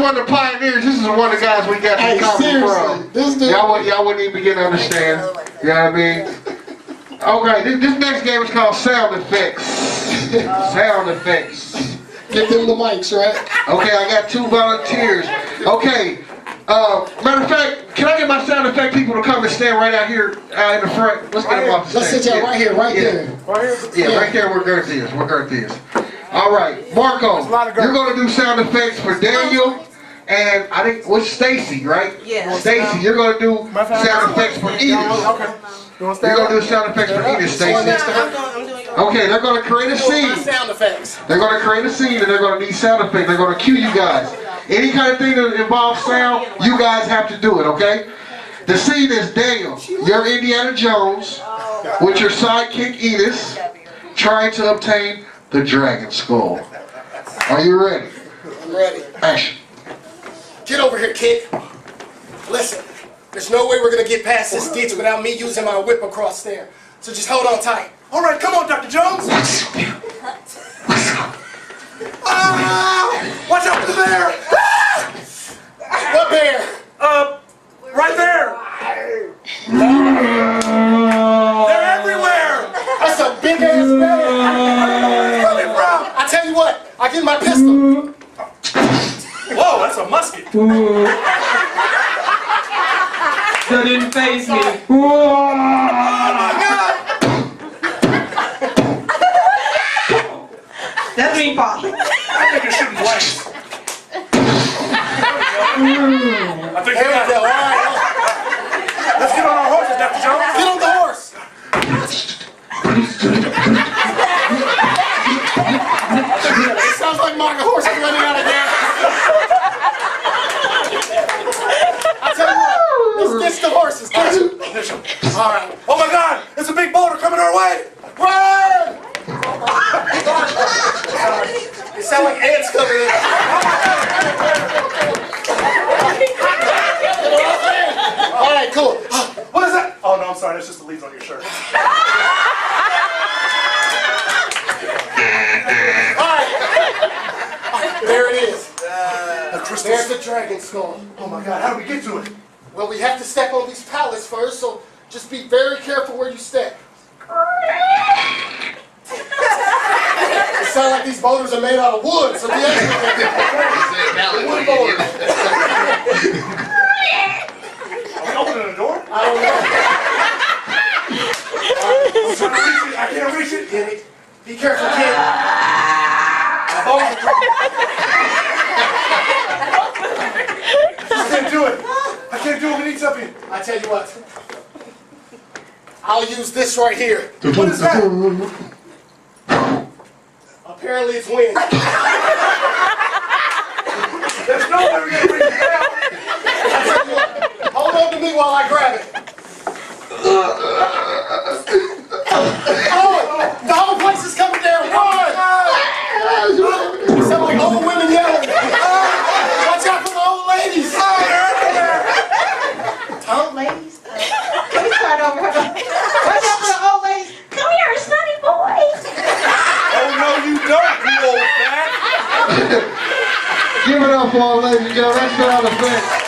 One of the pioneers. This is one of the guys we got to come from. Y'all wouldn't even begin to understand. You know what I mean? Okay, this next game is called Sound Effects. Sound Effects. Give them the mics, right? Okay, I got 2 volunteers. Okay, matter of fact, can I get my sound effect people to come and stand right out here in the front? Let's get them off the stage. Let's sit down right here, right there. Right here? Yeah, right there where Gerth is. Where Gerth is. All right, Marco, you're going to do sound effects for Daniel. And I think, what's Stacy, right? Yeah. Stacy, you're going to do sound effects for Edith. Okay. You're going to do sound effects for Edith, Stacy. I'm doing Okay, they're going to create a scene. Sound effects. They're going to create a scene and they're going to need sound effects. They're going to cue you guys. Any kind of thing that involves sound, you guys have to do it, okay? The scene is Daniel, you're Indiana Jones, with your sidekick Edith, trying to obtain the dragon skull. Are you ready? I'm ready. Action. Get over here, kid. Listen, there's no way we're going to get past this ditch without me using my whip across there. So just hold on tight. All right, come on, Dr. Jones. Watch out for the bear. What bear? Right there. They're everywhere. That's a big-ass bear. Where it's coming from? I tell you what, I get my pistol. Whoa, that's a musket. That didn't faze me. Oh my God! That's me, Pop. I think you're shooting blanks. I think There we go. All right. Let's get on our horses, Dr. Jones. Get on the horse. It sounds like my horse is running out of gas. I tell you what, let's ditch the horses. All right. Oh my God, it's a big boulder coming our way. Run! It sounds like ants coming in. All right, cool. What is that? Oh no, I'm sorry, that's just the leaves on your shirt. There it is. The crystal. There's the dragon skull. Oh my God, how do we get to it? Well, we have to step on these pallets first, so just be very careful where you step. It sounds like these boulders are made out of wood, so be extra. Wood boulders. Are we opening the door? I don't know. I'm trying to reach it. I can't reach it. Get it. Be careful, kid. I can't do it. I can't do it. We need something. I tell you what. I'll use this right here. What is that? Apparently it's wind. There's no way we're going to bring it down. I tell you what. Hold on to me while I grab it. Oh, the whole place is coming down. Run! It sounds like old women yelling. Watch out for the old ladies. Old ladies? Let me start over. Watch out for the old ladies. Come here, sonny boy. Oh no, you don't, you old fat. Give it up for all ladies and gentlemen. That's sound effects.